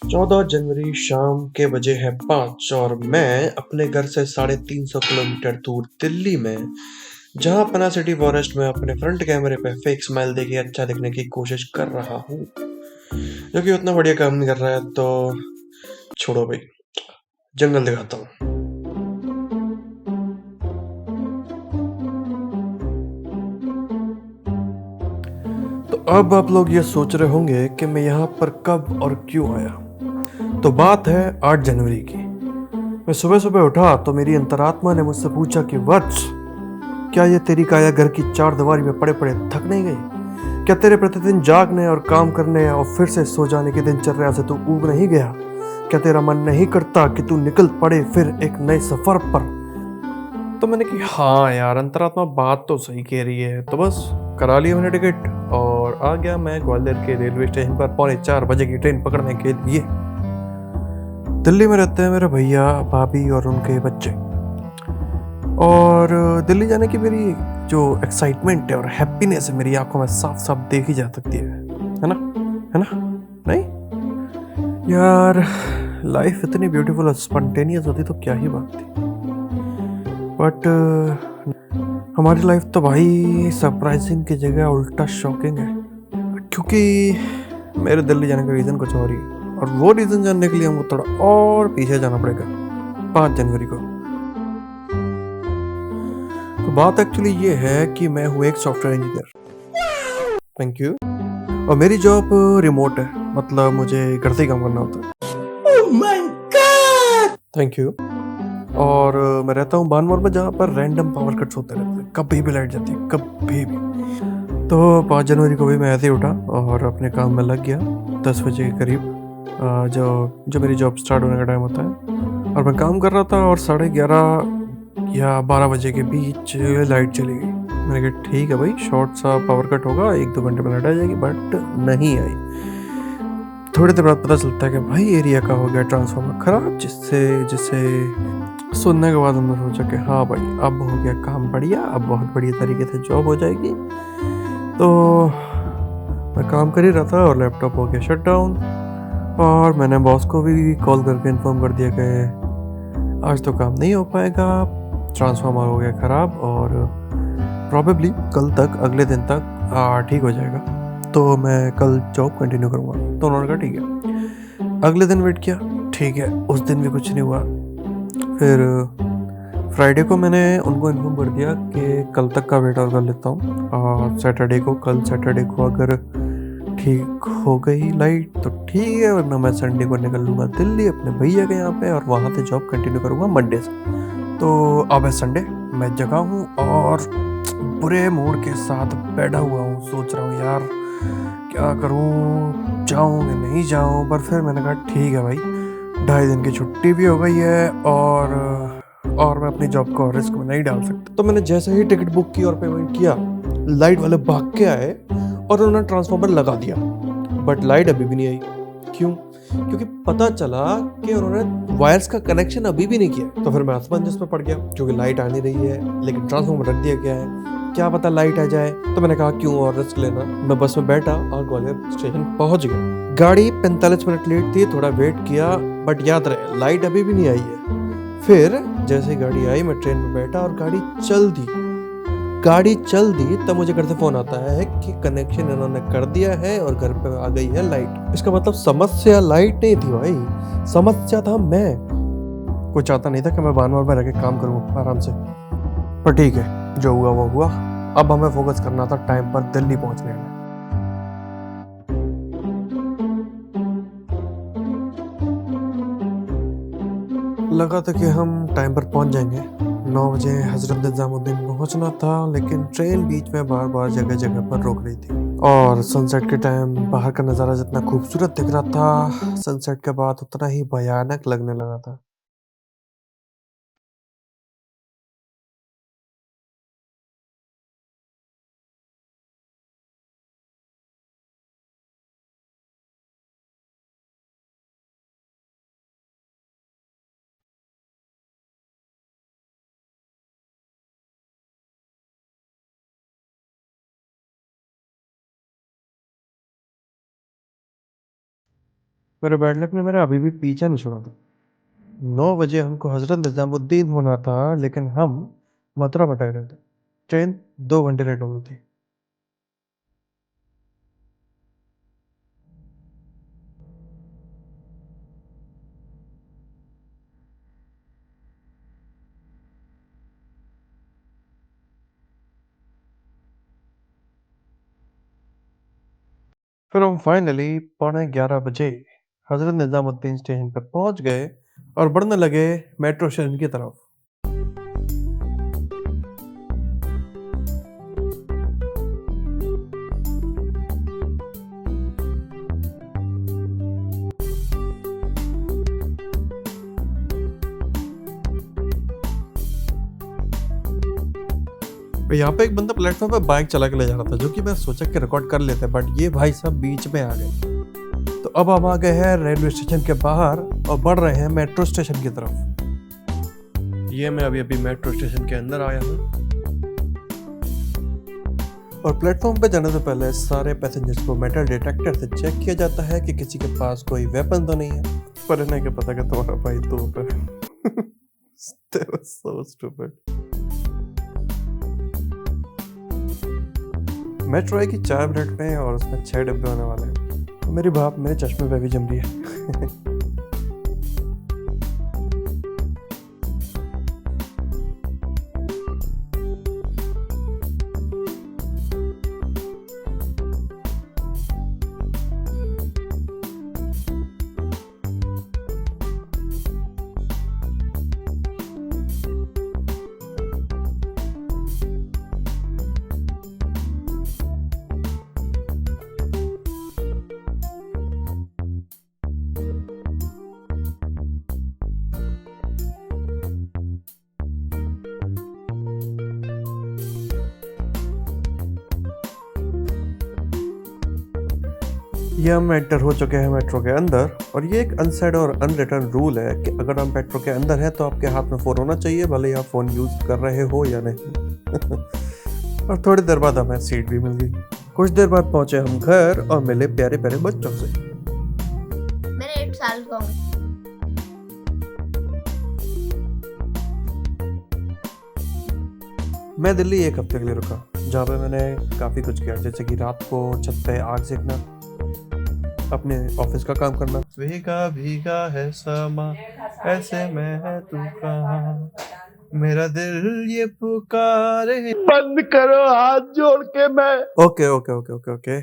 14 जनवरी शाम के बजे है 5 और मैं अपने घर से 350 किलोमीटर दूर दिल्ली में जहां पना सिटी फॉरेस्ट में अपने फ्रंट कैमरे पे फेक स्माइल देके अच्छा दिखने की कोशिश कर रहा हूँ, जो कि उतना बढ़िया काम नहीं कर रहा है। तो छोड़ो भाई, जंगल दिखाता हूँ। तो अब आप लोग ये सोच रहे होंगे कि मैं यहाँ पर कब और क्यों आया। तो बात है 8 जनवरी की। मैं सुबह सुबह उठा तो मेरी अंतरात्मा ने मुझसे पूछा कि वत्स, क्या ये तेरी काया घर की चार दीवारी में पड़े पड़े थक नहीं गई? क्या तेरे प्रतिदिन जागने और काम करने और फिर से सो जाने की दिनचर्या से तू ऊब नहीं गया? क्या तेरा मन नहीं करता कि तू निकल पड़े फिर एक नए सफर पर? तो मैंने कि हाँ यार, अंतरात्मा बात तो सही कह रही है। तो बस करा लिया मैंने टिकट और आ गया मैं ग्वालियर के रेलवे स्टेशन पर 3:45 की ट्रेन पकड़ने के लिए। दिल्ली में रहते हैं मेरे भैया, भाभी और उनके बच्चे। और दिल्ली जाने की मेरी जो एक्साइटमेंट है और हैप्पीनेस है मेरी आंखों में साफ साफ देखी जा सकती है ना? है ना? नहीं यार, लाइफ इतनी ब्यूटीफुल और स्पॉन्टेनियस होती तो क्या ही बात थी। बट हमारी लाइफ तो भाई सरप्राइजिंग की जगह उल्टा शॉकिंग है, क्योंकि मेरे दिल्ली जाने का रीज़न कुछ और ही है। और वो रीज़न जानने के लिए हमको थोड़ा और पीछे जाना पड़ेगा, 5 जनवरी को। तो बात एक्चुअली ये है कि मैं हूँ एक सॉफ्टवेयर इंजीनियर। Thank you. और मेरी जॉब रिमोट है, मतलब मुझे घर से ही काम करना होता है। Oh my God! Thank you. और मैं रहता हूँ बानमोर में, जहाँ पर रैंडम पावर कट्स होते रहते हैं, कभी भी लाइट जाती है, कभी भी। तो 5 जनवरी को भी मैं ऐसे ही उठा और अपने काम में लग गया 10 बजे के करीब, जो जो मेरी जॉब स्टार्ट होने का टाइम होता है। और मैं काम कर रहा था और 11:30 या 12 बजे के बीच लाइट चली गई। मैंने कहा ठीक है भाई, शॉर्ट सा पावर कट होगा, 1-2 घंटे में लाइट आ जाएगी, बट नहीं आई। थोड़ी देर बाद पता चलता है कि भाई एरिया का हो गया ट्रांसफार्मर खराब, जिससे जिसे सुनने के बाद हमने सोचा कि हाँ भाई, अब हो गया काम बढ़िया, अब बहुत बढ़िया तरीके से जॉब हो जाएगी। तो मैं काम कर ही रहा था और लैपटॉप हो गया शट डाउन। और मैंने बॉस को भी कॉल करके इन्फॉर्म कर दिया कि आज तो काम नहीं हो पाएगा, ट्रांसफार्मर हो गया ख़राब और प्रॉबेबली कल तक, अगले दिन तक ठीक हो जाएगा, तो मैं कल जॉब कंटिन्यू करूँगा। तो उन्होंने कहा ठीक है। अगले दिन वेट किया, ठीक है, उस दिन भी कुछ नहीं हुआ। फिर फ्राइडे को मैंने उनको इन्फॉर्म कर दिया कि कल तक का वेट और कर लेता हूँ, और सैटरडे को, कल सैटरडे को अगर ठीक हो गई लाइट तो ठीक है, वरना मैं संडे को निकल लूँगा दिल्ली अपने भैया के यहाँ पे और वहाँ से जॉब कंटिन्यू करूँगा मंडे से। तो अब है संडे, मैं जगा हूँ और बुरे मूड के साथ बैठा हुआ हूँ, सोच रहा हूँ यार क्या करूँ, जाऊँ कि नहीं जाऊँ। पर फिर मैंने कहा ठीक है भाई, 2.5 दिन की छुट्टी भी हो गई है और मैं अपनी जॉब को रिस्क में नहीं डाल सकता। तो मैंने जैसे ही टिकट बुक की और पेमेंट किया, लाइट वाले भाग के आए और उन्होंने ट्रांसफार्मर लगा दिया, बट लाइट अभी भी नहीं आई। क्यों? क्योंकि पता चला कि उन्होंने वायर्स का कनेक्शन अभी भी नहीं किया। तो फिर मैं असमंजस में पड़ गया, क्योंकि लाइट आ नहीं रही है लेकिन ट्रांसफार्मर रख दिया गया है, क्या पता लाइट आ जाए। तो मैंने कहा क्यों और रिस्क लेना। मैं बस में बैठा और ग्वालियर स्टेशन पहुंच गया। गाड़ी 45 मिनट लेट थी, थोड़ा वेट किया, बट याद रहे लाइट अभी भी नहीं आई है। फिर जैसे गाड़ी आई, मैं ट्रेन में बैठा और गाड़ी चल दी तब मुझे घर से फोन आता है कि कनेक्शन इन्होंने कर दिया है और घर पे आ गई है लाइट। इसका मतलब समस्या लाइट नहीं थी भाई, समस्या था मैं। कोई चाहता नहीं था कि मैं बानवर में रह के काम करूँ आराम से। पर ठीक है, जो हुआ वो हुआ। अब हमें फोकस करना था टाइम पर दिल्ली पहुंचने में। लगा था कि हम टाइम पर पहुंच जाएंगे। 9 बजे हजरत निजामुद्दीन पहुंचना था, लेकिन ट्रेन बीच में बार बार जगह जगह पर रोक रही थी। और सनसेट के टाइम बाहर का नज़ारा जितना खूबसूरत दिख रहा था, सनसेट के बाद उतना ही भयानक लगने लगा था। मेरे बैड लक ने मेरा अभी भी पीछा नहीं छोड़ा था। 9 बजे हमको हजरत निजामुद्दीन होना था, लेकिन हम मथुरा में ठहरे थे। ट्रेन 2 घंटे लेट हो गई थी। फिर हम फाइनली 11:15 बजे हजरत निजामुद्दीन स्टेशन पर पहुंच गए और बढ़ने लगे मेट्रो स्टेशन की तरफ। और यहाँ पे एक बंदा प्लेटफॉर्म पे बाइक चला के ले जा रहा था, जो कि मैं सोचा कि रिकॉर्ड कर लेते हैं, बट ये भाई साहब बीच में आ गए। तो अब हम आ गए हैं रेलवे स्टेशन के बाहर और बढ़ रहे हैं मेट्रो स्टेशन की तरफ। ये मैं अभी अभी मेट्रो स्टेशन के अंदर आया हूँ और प्लेटफॉर्म पे जाने से पहले सारे पैसेंजर्स को मेटल डिटेक्टर से चेक किया जाता है कि किसी के पास कोई वेपन तो नहीं है। पर इन्हें क्या पता कि तुम्हारा भाई तो पे That was so stupid. Metro आएगी 4 मिनट में और उसमें 6 डिब्बे होने वाले हैं। मेरी बाप मेरे चश्मे पे भी जम रही है। ये हम एंटर हो चुके हैं मेट्रो के अंदर और ये एक अनसेड और अनरिटन रूल है कि अगर हम मेट्रो के अंदर हैं तो आपके हाथ में फ़ोन होना चाहिए, भले ही आप फ़ोन यूज़ कर रहे हो या नहीं। और थोड़ी देर बाद हमें सीट भी मिल गई। कुछ देर बाद पहुंचे हम घर और मिले प्यारे प्यारे बच्चों से। मैं 8 साल का हूँ। मैं दिल्ली 1 हफ्ते के लिए रुका, जहाँ पे मैंने काफ़ी कुछ किया, जैसे कि रात को छत पे आग सेकना, अपने ऑफिस का काम करना। भीगा भीगा है समा ऐसे में है तू कहाँ, मेरा दिल ये पुकारे। बंद करो हाथ जोड़ के। मैं okay okay okay okay okay.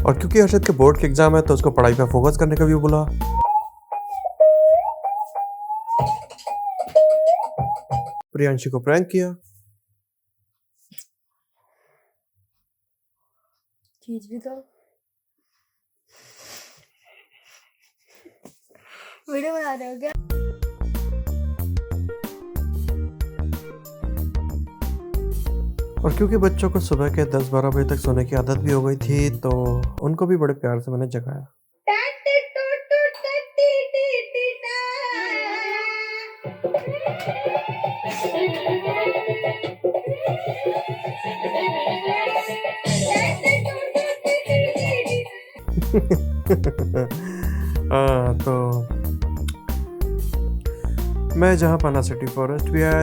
और क्योंकि अर्शद के बोर्ड के एग्जाम है तो उसको पढ़ाई पे फोकस करने का भी बोला। प्रियांशी को प्रैंक किया। चीज भी तो वीडियो बना रहे हो क्या? और क्योंकि बच्चों को सुबह के 10-12 बजे तक सोने की आदत भी हो गई थी तो उनको भी बड़े प्यार से मैंने जगाया। तो मैं जहाँ पना सिटी फॉरेस्ट भी आया,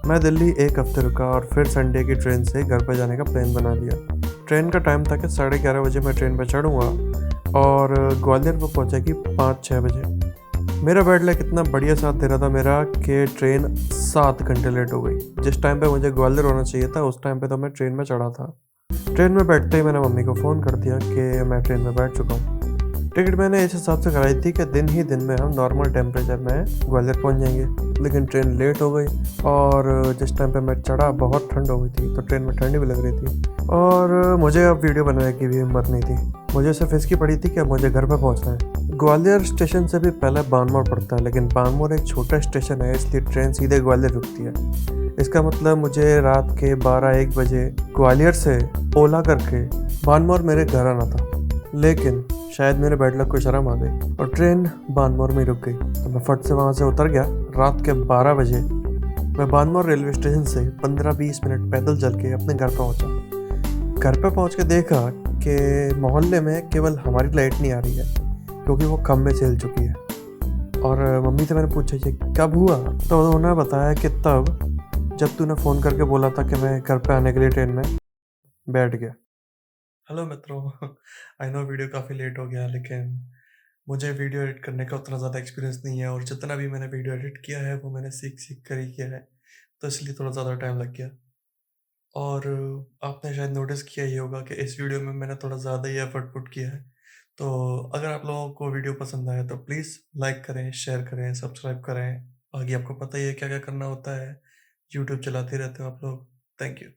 मैं दिल्ली 1 हफ्ते रुका और फिर संडे की ट्रेन से घर पर जाने का प्लान बना लिया। ट्रेन का टाइम था कि 11:30 बजे मैं ट्रेन पर चढ़ूँगा और ग्वालियर को पहुँचेगी 5-6 बजे। मेरा बैड लक इतना बढ़िया साथ दे रहा था मेरा कि ट्रेन 7 घंटे लेट हो गई। जिस टाइम पे मुझे ग्वालियर होना चाहिए था उस टाइम पे तो मैं ट्रेन में चढ़ा था। ट्रेन में बैठते ही मैंने मम्मी को फ़ोन कर दिया कि मैं ट्रेन में बैठ चुका हूँ। टिकट मैंने इस हिसाब से कराई थी कि दिन ही दिन में हम नॉर्मल टेम्परेचर में ग्वालियर पहुंच जाएंगे, लेकिन ट्रेन लेट हो गई और जिस टाइम पे मैं चढ़ा बहुत ठंड हो गई थी, तो ट्रेन में ठंडी भी लग रही थी और मुझे अब वीडियो बनाने की भी हिम्मत नहीं थी। मुझे सिर्फ इसकी पड़ी थी कि मुझे घर पर पहुंचना है। ग्वालियर स्टेशन से भी पहले बानमोर पड़ता है, लेकिन बानमोर एक छोटा स्टेशन है इसलिए ट्रेन सीधे ग्वालियर रुकती है। इसका मतलब मुझे रात के 12-1 बजे ग्वालियर से ओला करके बानमोर मेरे घर आना था, लेकिन शायद मेरे बैड लक को शर्म आ गई और ट्रेन बानमोर में रुक गई। तो मैं फट से वहाँ से उतर गया। रात के 12 बजे मैं बानमोर रेलवे स्टेशन से 15-20 मिनट पैदल चल के अपने घर पहुँचा। घर पर पहुँच के देखा कि मोहल्ले में केवल हमारी लाइट नहीं आ रही है, क्योंकि वो कम में चल चुकी है। और मम्मी से मैंने पूछा ये कब हुआ, तो उन्होंने बताया कि तब जब तूने फ़ोन करके बोला था कि मैं घर पे आने के लिए ट्रेन में बैठ गया। हेलो मित्रों, आई नो वीडियो काफ़ी लेट हो गया, लेकिन मुझे वीडियो एडिट करने का उतना ज़्यादा एक्सपीरियंस नहीं है और जितना भी मैंने वीडियो एडिट किया है वो मैंने सीख कर ही किया है, तो इसलिए थोड़ा ज़्यादा टाइम लग गया। और आपने शायद नोटिस किया ही होगा कि इस वीडियो में मैंने थोड़ा ज़्यादा ही एफर्ट पुट किया है। तो अगर आप लोगों को वीडियो पसंद आया तो प्लीज़ लाइक करें, शेयर करें, सब्सक्राइब करें। आगे आपको पता ही है क्या-क्या करना होता है। यूट्यूब चलाते रहते हो आप लोग। Thank you.